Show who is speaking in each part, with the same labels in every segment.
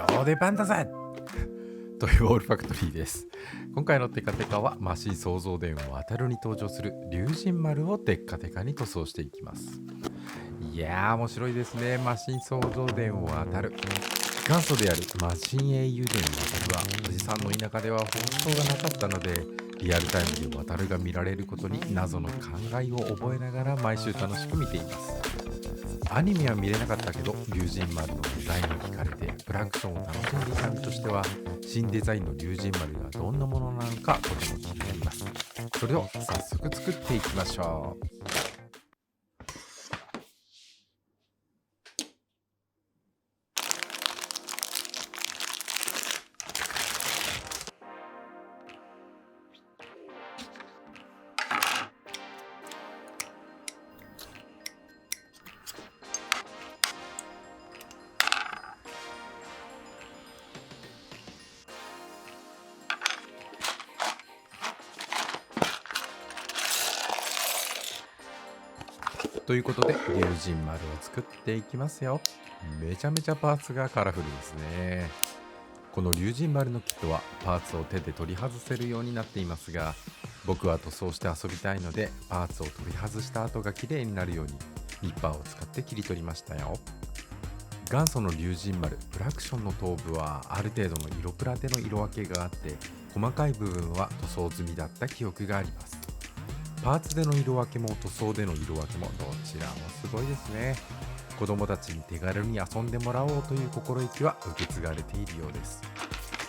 Speaker 1: 秒でパンダぜというオールファクトリーです。今回のテカテカはマシン創造伝を渡るに登場する龍神丸をテッカテカに塗装していきます。いやー面白いですね。マシン創造伝を渡る元祖であるマシン英雄伝渡るはおじさんの田舎では放送がなかったので、リアルタイムで渡るが見られることに謎の考えを覚えながら毎週楽しく見ています。アニメは見れなかったけど、龍神丸のデザインに惹かれてプランクションを楽しんでいた身としては、新デザインの龍神丸がどんなものなのかとても気になります。それでは早速作っていきましょう。ということで龍神丸を作っていきますよ。めちゃめちゃパーツがカラフルですね。この龍神丸のキットはパーツを手で取り外せるようになっていますが、僕は塗装して遊びたいのでパーツを取り外した後が綺麗になるようにニッパーを使って切り取りましたよ。元祖の龍神丸プラクションの頭部はある程度の色プラでの色分けがあって、細かい部分は塗装済みだった記憶があります。パーツでの色分けも塗装での色分けもどちらもすごいですね。子供たちに手軽に遊んでもらおうという心意気は受け継がれているようです。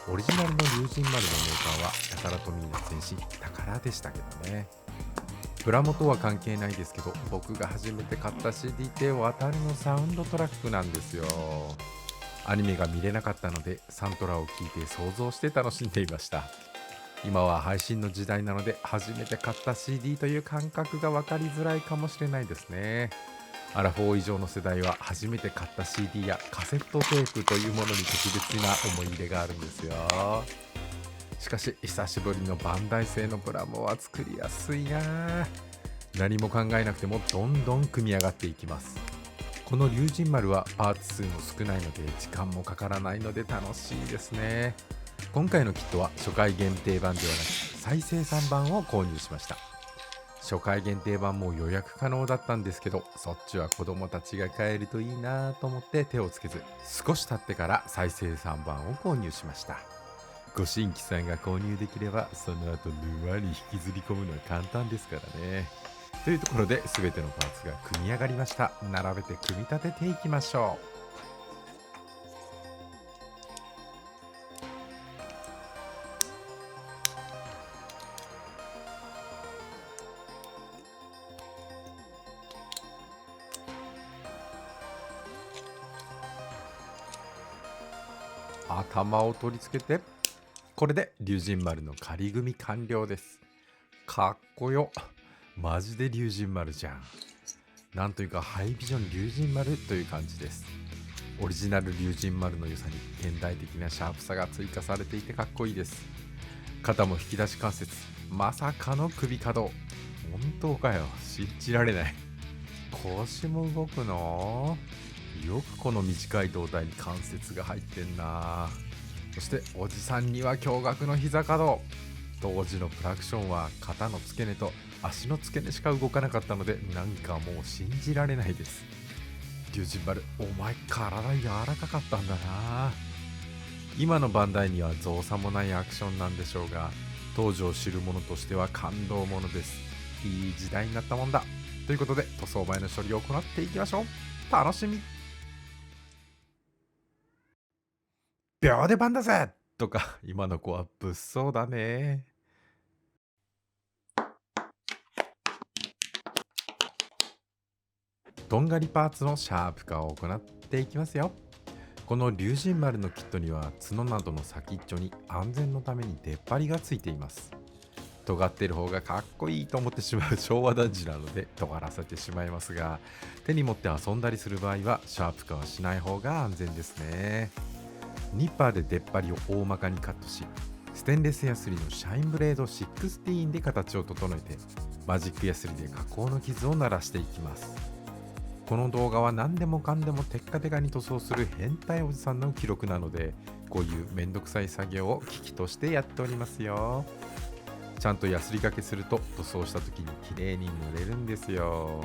Speaker 1: オリジナルの龍神丸のメーカーはタカラトミーの前身タカラでしたけどね。プラモとは関係ないですけど、僕が初めて買った CD って渡るのサウンドトラックなんですよ。アニメが見れなかったのでサントラを聴いて想像して楽しんでいました。今は配信の時代なので初めて買った CD という感覚が分かりづらいかもしれないですね。アラフォー以上の世代は初めて買った CD やカセットテープというものに特別な思い入れがあるんですよ。しかし久しぶりのバンダイ製のプラモは作りやすいな。何も考えなくてもどんどん組み上がっていきます。この龍神丸はパーツ数も少ないので時間もかからないので楽しいですね。今回のキットは初回限定版ではなく再生産版を購入しました。初回限定版も予約可能だったんですけど、そっちは子供たちが買えるといいなと思って手をつけず、少し経ってから再生産版を購入しました。ご新規さんが購入できればその後沼に引きずり込むのは簡単ですからね。というところで全てのパーツが組み上がりました。並べて組み立てていきましょう。頭を取り付けて、これで龍神丸の仮組み完了です。かっこよ。マジで龍神丸じゃん。なんというかハイビジョン龍神丸という感じです。オリジナル龍神丸の良さに現代的なシャープさが追加されていてかっこいいです。肩も引き出し関節、まさかの首可動。本当かよ、信じられない。腰も動くの？よくこの短い胴体に関節が入ってんな。そしておじさんには驚愕の膝可動。当時のプラクションは肩の付け根と足の付け根しか動かなかったので、なんかもう信じられないです。龍神丸、お前体柔らかかったんだな。今のバンダイには造作もないアクションなんでしょうが、当時を知る者としては感動ものです。いい時代になったもんだ。ということで塗装前の処理を行っていきましょう。楽しみ。秒でパンダぜとか今の子は物騒だね。とんがりパーツのシャープ化を行っていきますよ。この龍神丸のキットには角などの先っちょに安全のために出っ張りがついています。尖っている方がかっこいいと思ってしまう昭和男児なので尖らせてしまいますが、手に持って遊んだりする場合はシャープ化はしない方が安全ですね。ニッパーで出っ張りを大まかにカットし、ステンレスヤスリのシャインブレード16で形を整えて、マジックヤスリで加工の傷を鳴らしていきます。この動画は何でもかんでもテッカテカに塗装する変態おじさんの記録なので、こういうめんどくさい作業を機器としてやっておりますよ。ちゃんとヤスリ掛けすると塗装した時に綺麗に塗れるんですよ。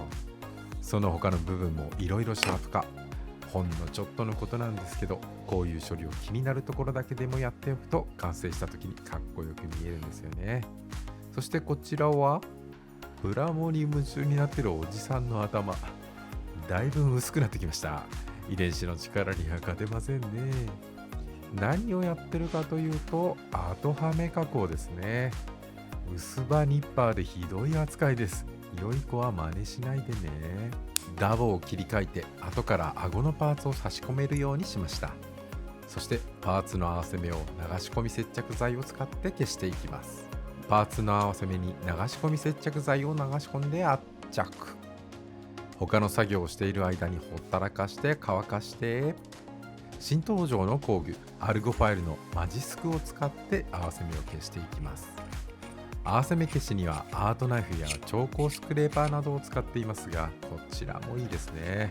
Speaker 1: その他の部分もいろいろシャープ化、ほんのちょっとのことなんですけど、こういう処理を気になるところだけでもやっておくと完成した時にかっこよく見えるんですよね。そしてこちらはプラモに夢中になってるおじさんの頭、だいぶ薄くなってきました。遺伝子の力には勝てませんね。何をやってるかというと、後はめ加工ですね。薄刃ニッパーでひどい扱いです。良い子は真似しないでね。ダボを切り替えて後から顎のパーツを差し込めるようにしました。そしてパーツの合わせ目を流し込み接着剤を使って消していきます。パーツの合わせ目に流し込み接着剤を流し込んで圧着。他の作業をしている間にほったらかして乾かして、新登場の工具アルゴファイルのマジスクを使って合わせ目を消していきます。合わせ目消しにはアートナイフや調光スクレーパーなどを使っていますが、こちらもいいですね。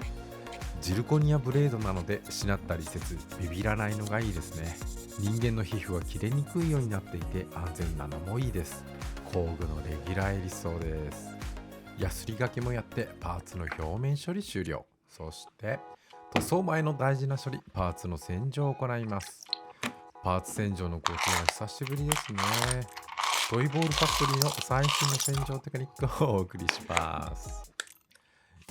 Speaker 1: ジルコニアブレードなのでしなったりせずビビらないのがいいですね。人間の皮膚は切れにくいようになっていて安全なのもいいです。工具のレギュラーエリソーです。ヤスリ掛けもやってパーツの表面処理終了。そして塗装前の大事な処理、パーツの洗浄を行います。パーツ洗浄の工程は久しぶりですね。トイボールファクトリーの最新の洗浄テクニックをお送りします。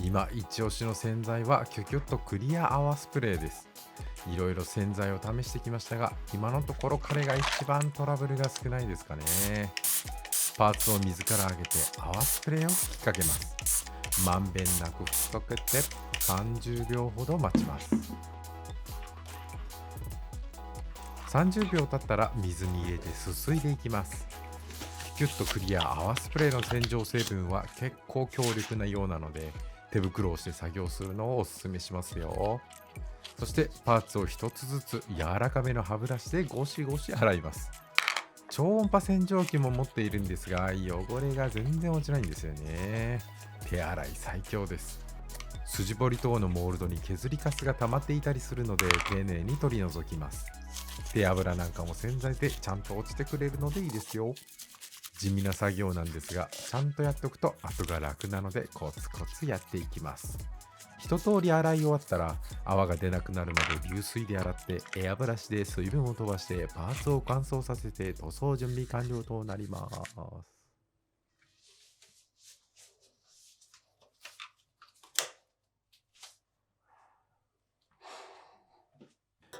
Speaker 1: 今一押しの洗剤はキュキュッとクリア泡スプレーです。いろいろ洗剤を試してきましたが、今のところ彼が一番トラブルが少ないですかね。パーツを水から上げて泡スプレーを吹きかけます。まんべんなく吹きかけて30秒ほど待ちます。30秒経ったら水に入れてすすいでいきます。キュッとクリア泡スプレーの洗浄成分は結構強力なようなので、手袋をして作業するのをおすすめしますよ。そしてパーツを一つずつ柔らかめの歯ブラシでゴシゴシ洗います。超音波洗浄機も持っているんですが、汚れが全然落ちないんですよね。手洗い最強です。筋彫り等のモールドに削りカスが溜まっていたりするので丁寧に取り除きます。手油なんかも洗剤でちゃんと落ちてくれるのでいいですよ。地味な作業なんですが、ちゃんとやっておくと後が楽なのでコツコツやっていきます。一通り洗い終わったら泡が出なくなるまで流水で洗ってエアブラシで水分を飛ばしてパーツを乾燥させて塗装準備完了となりま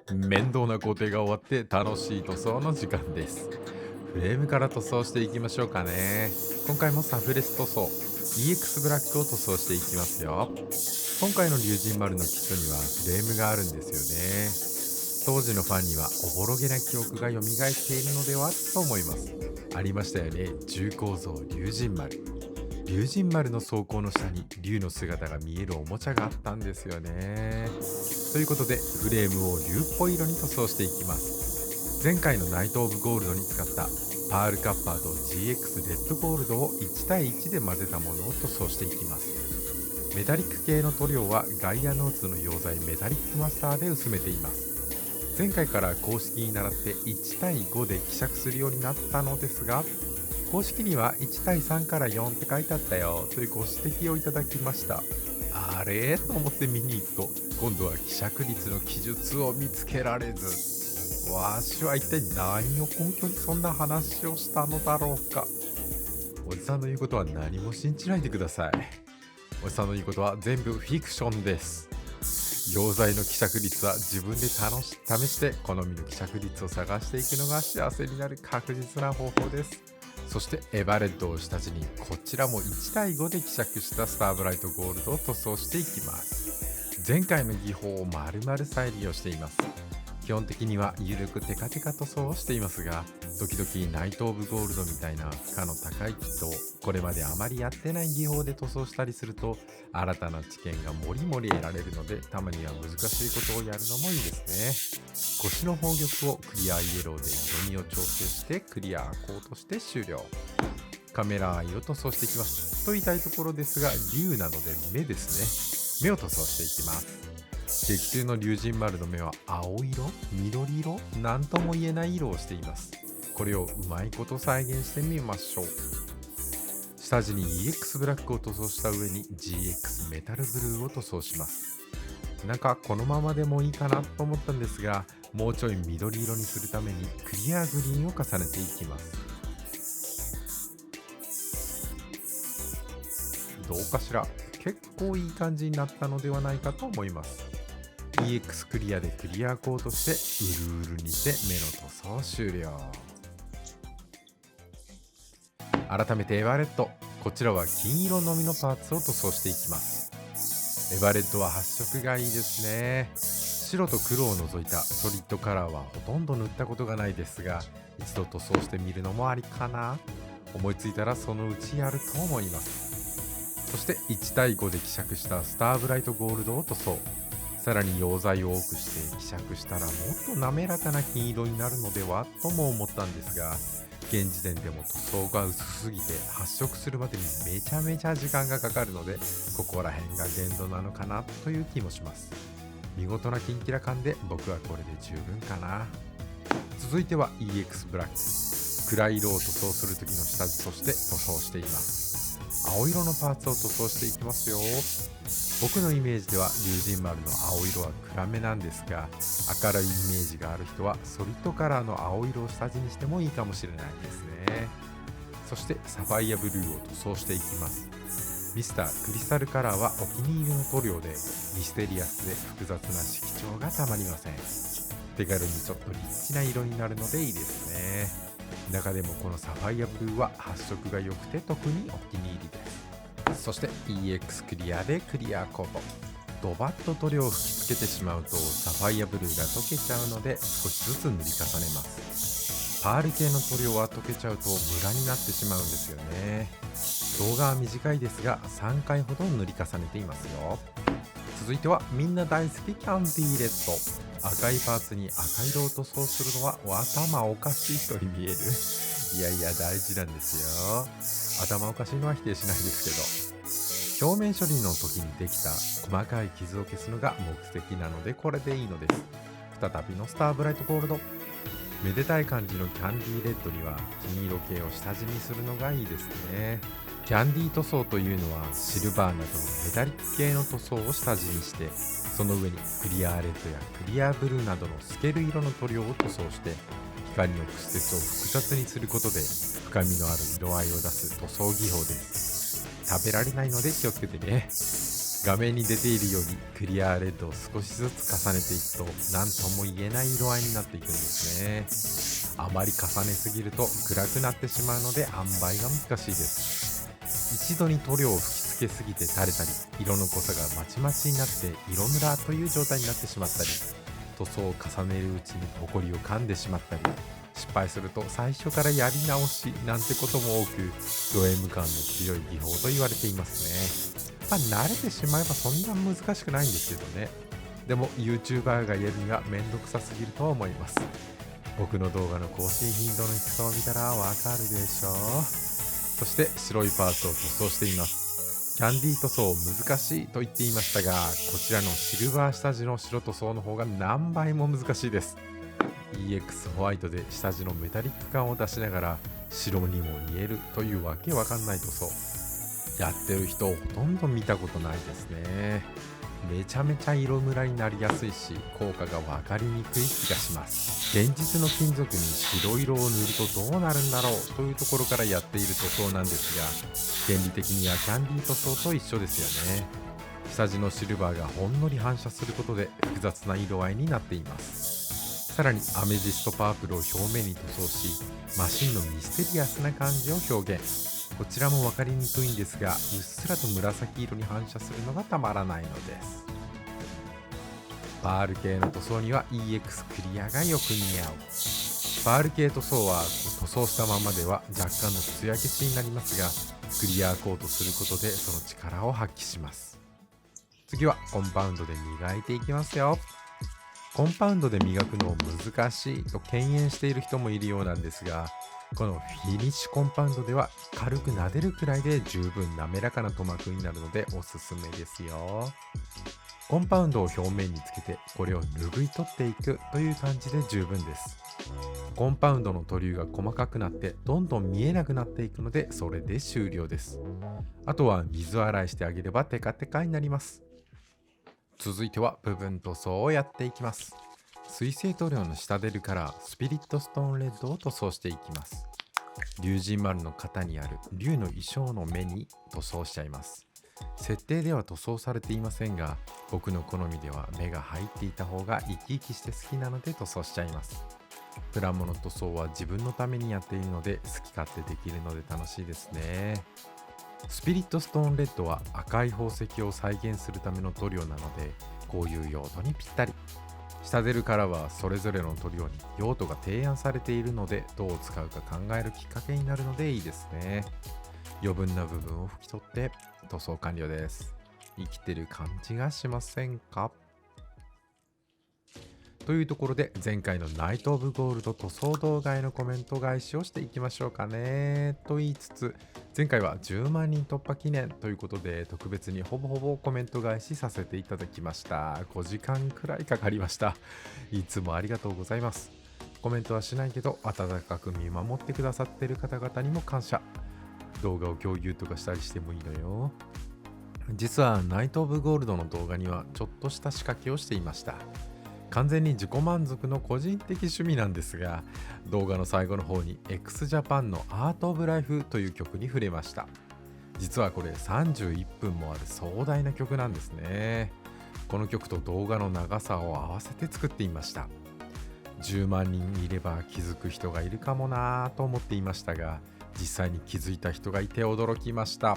Speaker 1: す。面倒な工程が終わって楽しい塗装の時間です。フレームから塗装していきましょうかね。今回もサフレス塗装 EX ブラックを塗装していきますよ。今回の龍神丸のキットにはフレームがあるんですよね。当時のファンにはおぼろげな記憶が蘇っているのではと思います。ありましたよね、重構造龍神丸。龍神丸の装甲の下に龍の姿が見えるおもちゃがあったんですよね。ということでフレームを龍っぽい色に塗装していきます。前回のナイト・オブ・ゴールドに使ったパールカッパーと GX レッドゴールドを1対1で混ぜたものを塗装していきます。メタリック系の塗料はガイアノーツの溶剤メタリックマスターで薄めています。前回から公式に倣って1対5で希釈するようになったのですが、公式には1対3から4って書いてあったよというご指摘をいただきました。あれと思って見に行くと、今度は希釈率の記述を見つけられず、わしは一体何を根拠にそんな話をしたのだろうか。おじさんの言うことは何も信じないでください。おじさんの言うことは全部フィクションです。溶剤の希釈率は自分で試して好みの希釈率を探していくのが幸せになる確実な方法です。そしてエバレッドを下地にこちらも1対5で希釈したスターブライトゴールドを塗装していきます。前回の技法を丸々再利用しています。基本的には緩くテカテカ塗装をしていますが、時々ナイト・オブ・ゴールドみたいな負荷の高いキットをこれまであまりやってない技法で塗装したりすると、新たな知見がもりもり得られるので、たまには難しいことをやるのもいいですね。腰の宝玉をクリアイエローで色味を調整してクリアコートして終了。カメラアイを塗装していきますと言いたいところですが、竜なので目ですね。目を塗装していきます。劇中の龍神丸の目は青色、緑色、なんとも言えない色をしています。これをうまいこと再現してみましょう。下地に EX ブラックを塗装した上に GX メタルブルーを塗装します。なんかこのままでもいいかなと思ったんですが、もうちょい緑色にするためにクリアグリーンを重ねていきます。どうかしら、結構いい感じになったのではないかと思います。EX クリアでクリアコートしてうるうるにして目の塗装終了。改めてエヴァレット、こちらは金色のみのパーツを塗装していきます。エヴァレットは発色がいいですね。白と黒を除いたソリッドカラーはほとんど塗ったことがないですが、一度塗装してみるのもありかな。思いついたらそのうちやると思います。そして1対5で希釈したスターブライトゴールドを塗装。さらに溶剤を多くして希釈したらもっと滑らかな金色になるのではとも思ったんですが、現時点でも塗装が薄すぎて発色するまでにめちゃめちゃ時間がかかるので、ここら辺が限度なのかなという気もします。見事なキンキラ感で僕はこれで十分かな。続いては EX ブラック、暗い色を塗装する時の下地として塗装しています。青色のパーツを塗装していきますよ。僕のイメージでは龍神丸の青色は暗めなんですが、明るいイメージがある人はソリッドカラーの青色を下地にしてもいいかもしれないですね。そしてサファイアブルーを塗装していきます。ミスタークリスタルカラーはお気に入りの塗料でミステリアスで複雑な色調がたまりません。手軽にちょっとリッチな色になるのでいいですね。中でもこのサファイアブルーは発色が良くて特にお気に入りです。そして EX クリアでクリアコート。ドバッと塗料を吹きつけてしまうとサファイアブルーが溶けちゃうので少しずつ塗り重ねます。パール系の塗料は溶けちゃうとムラになってしまうんですよね。動画は短いですが3回ほど塗り重ねていますよ。続いてはみんな大好きキャンディーレッド。赤いパーツに赤色を塗装するのは頭おかしい人に見える。いやいや大事なんですよ。頭おかしいのは否定しないですけど、表面処理の時にできた細かい傷を消すのが目的なのでこれでいいのです。再びのスターブライトゴールド。めでたい感じのキャンディーレッドには金色系を下地にするのがいいですね。キャンディー塗装というのはシルバーなどのメタリック系の塗装を下地にして、その上にクリアレッドやクリアブルーなどの透ける色の塗料を塗装して光の屈折を複雑にすることで深みのある色合いを出す塗装技法です。食べられないので気をつけてね。画面に出ているようにクリアレッドを少しずつ重ねていくと何とも言えない色合いになっていくんですね。あまり重ねすぎると暗くなってしまうので塩梅が難しいです。一度に塗料を吹きつけすぎて垂れたり、色の濃さがまちまちになって色ムラという状態になってしまったり、塗装を重ねるうちにホコリを噛んでしまったり、失敗すると最初からやり直しなんてことも多く、ド M 感の強い技法と言われていますね。慣れてしまえばそんな難しくないんですけどね。でも YouTuber がやるにはめんどくさすぎると思います。僕の動画の更新頻度の低さを見たらわかるでしょう。そして白いパーツを塗装しています。キャンディー塗装難しいと言っていましたが、こちらのシルバー下地の白塗装の方が何倍も難しいです。 EX ホワイトで下地のメタリック感を出しながら白にも見えるというわけわかんない塗装、やってる人ほとんど見たことないですね。めちゃめちゃ色ムラになりやすいし効果が分かりにくい気がします。現実の金属に白色を塗るとどうなるんだろうというところからやっている塗装なんですが、原理的にはキャンディー塗装と一緒ですよね。下地のシルバーがほんのり反射することで複雑な色合いになっています。さらにアメジストパープルを表面に塗装し、マシンのミステリアスな感じを表現。こちらも分かりにくいんですが、うっすらと紫色に反射するのがたまらないのです。パール系の塗装には EX クリアがよく似合う。パール系塗装は塗装したままでは若干の艶消しになりますが、クリアコートすることでその力を発揮します。次はコンパウンドで磨いていきますよ。コンパウンドで磨くの難しいと敬遠している人もいるようなんですが、このフィニッシュコンパウンドでは軽く撫でるくらいで十分滑らかな塗膜になるのでおすすめですよ。コンパウンドを表面につけてこれを拭い取っていくという感じで十分です。コンパウンドの塗料が細かくなってどんどん見えなくなっていくのでそれで終了です。あとは水洗いしてあげればテカテカになります。続いては部分塗装をやっていきます。水性塗料の下出るカラースピリットストーンレッドを塗装していきます。龍神丸の型にある龍の衣装の目に塗装しちゃいます。設定では塗装されていませんが、僕の好みでは目が入っていた方が生き生きして好きなので塗装しちゃいます。プラモの塗装は自分のためにやっているので好き勝手できるので楽しいですね。スピリットストーンレッドは赤い宝石を再現するための塗料なので、こういう用途にぴったり。下出るからはそれぞれの塗料に用途が提案されているので、どう使うか考えるきっかけになるのでいいですね。余分な部分を拭き取って塗装完了です。生きてる感じがしませんか？というところで、前回のナイト・オブ・ゴールド塗装動画へのコメント返しをしていきましょうかねと言いつつ、前回は10万人突破記念ということで特別にほぼほぼコメント返しさせていただきました。5時間くらいかかりました。いつもありがとうございます。コメントはしないけど温かく見守ってくださっている方々にも感謝。動画を共有とかしたりしてもいいのよ。実はナイト・オブ・ゴールドの動画にはちょっとした仕掛けをしていました。完全に自己満足の個人的趣味なんですが、動画の最後の方に x ジャパンのアートオブライフという曲に触れました。実はこれ31分もある壮大な曲なんですね。この曲と動画の長さを合わせて作っていました。10万人いれば気づく人がいるかもなぁと思っていましたが、実際に気づいた人がいて驚きました。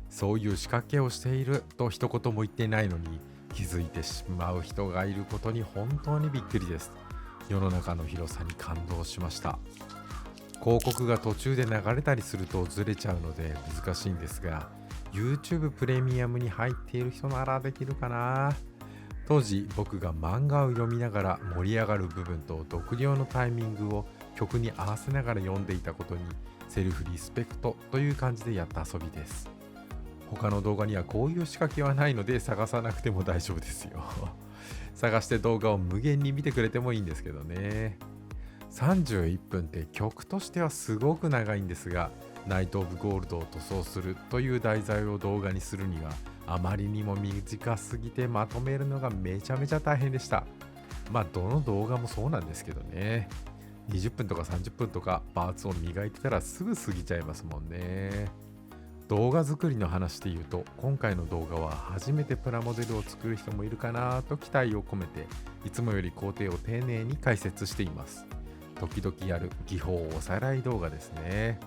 Speaker 1: そういう仕掛けをしていると一言も言っていないのに、気づいてしまう人がいることに本当にびっくりです。世の中の広さに感動しました。広告が途中で流れたりするとずれちゃうので難しいんですが、 YouTube プレミアムに入っている人ならできるかな。当時僕が漫画を読みながら盛り上がる部分と読了のタイミングを曲に合わせながら読んでいたことにセルフリスペクトという感じでやった遊びです。他の動画にはこういう仕掛けはないので探さなくても大丈夫ですよ。探して動画を無限に見てくれてもいいんですけどね。31分って曲としてはすごく長いんですが、ナイト・オブ・ゴールドを塗装するという題材を動画にするにはあまりにも短すぎてまとめるのがめちゃめちゃ大変でした。まあどの動画もそうなんですけどね。20分とか30分とかパーツを磨いてたらすぐ過ぎちゃいますもんね。動画作りの話で言うと、今回の動画は初めてプラモデルを作る人もいるかなと期待を込めて、いつもより工程を丁寧に解説しています。時々やる技法おさらい動画ですね。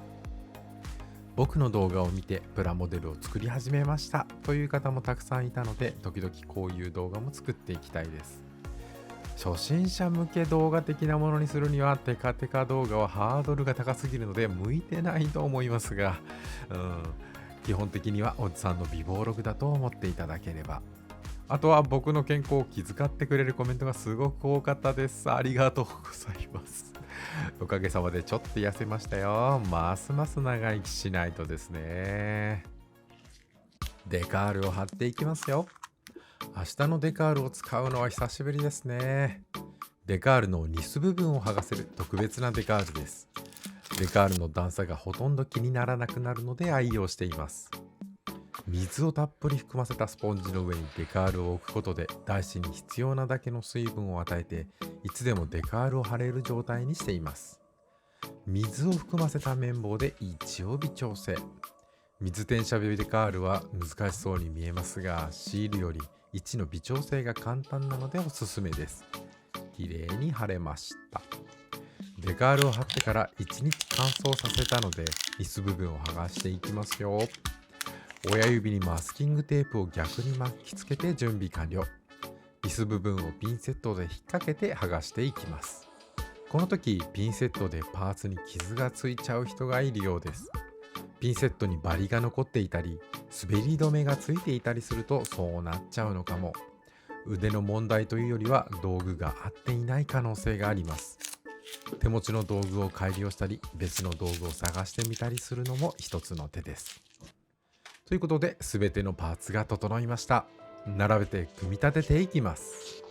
Speaker 1: 僕の動画を見てプラモデルを作り始めましたという方もたくさんいたので、時々こういう動画も作っていきたいです。初心者向け動画的なものにするにはテカテカ動画はハードルが高すぎるので向いてないと思いますが、基本的にはおじさんの美貌録だと思っていただければ。あとは僕の健康を気遣ってくれるコメントがすごく多かったです。ありがとうございます。おかげさまでちょっと痩せましたよ。ますます長生きしないとですね。デカールを貼っていきますよ。明日のデカールを使うのは久しぶりですね。デカールのニス部分を剥がせる特別なデカールです。デカールの段差がほとんど気にならなくなるので愛用しています。水をたっぷり含ませたスポンジの上にデカールを置くことで台紙に必要なだけの水分を与えて、いつでもデカールを貼れる状態にしています。水を含ませた綿棒で位置を微調整。水転写デカールは難しそうに見えますが、シールより位置の微調整が簡単なのでおすすめです。綺麗に貼れました。デカールを貼ってから1日乾燥させたので、ニス部分を剥がしていきますよ。親指にマスキングテープを逆に巻きつけて準備完了。ニス部分をピンセットで引っ掛けて剥がしていきます。この時ピンセットでパーツに傷がついちゃう人がいるようです。ピンセットにバリが残っていたり、滑り止めがついていたりするとそうなっちゃうのかも。腕の問題というよりは道具が合っていない可能性があります。手持ちの道具を改良したり、別の道具を探してみたりするのも一つの手です。ということで、全てのパーツが整いました。並べて組み立てていきます。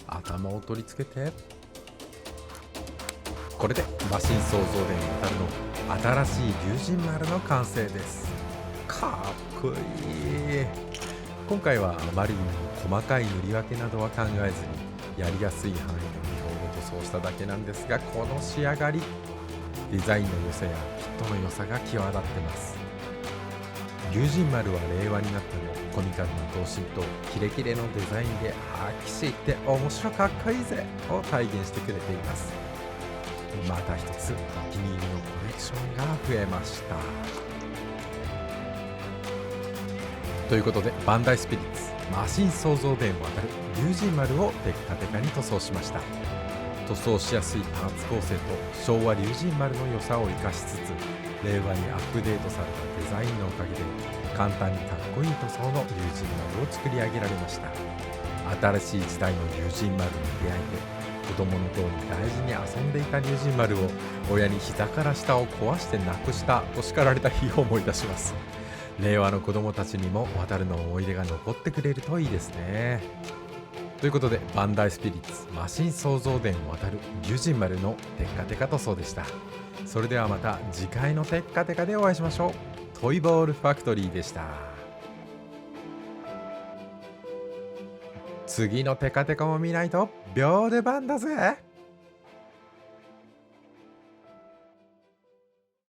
Speaker 1: 頭を取り付けて、これでマシン創造伝渡るの新しい龍神丸の完成です。かっこいい。今回はあまりにも細かい塗り分けなどは考えずに、やりやすい範囲の技法で塗装しただけなんですが、この仕上がり、デザインの良さやフィットの良さが際立ってます。龍神丸は令和になってもコミカルな頭身とキレキレのデザインで騎士って面白かっこいいぜを体現してくれています。また一つお気に入りのコレクションが増えました。ということで、バンダイスピリッツマシン創造伝渡る龍神丸をテッカテカに塗装しました。塗装しやすいパーツ構成と昭和龍神丸の良さを生かしつつ、令和にアップデートされたデザインのおかげで簡単にかっこいい塗装の龍神丸を作り上げられました。新しい時代の龍神丸に出会いで、子供の頃に大事に遊んでいた龍神丸を親に膝から下を壊してなくしたと叱られた日を思い出します。令和の子供たちにも渡るの思い出が残ってくれるといいですね。ということで、バンダイスピリッツマシン創造伝渡る龍神丸のテッカテカ塗装でした。それではまた次回のテッカテカでお会いしましょう。トイボールファクトリーでした。次のテカテカも見ないと秒でバンだぜ。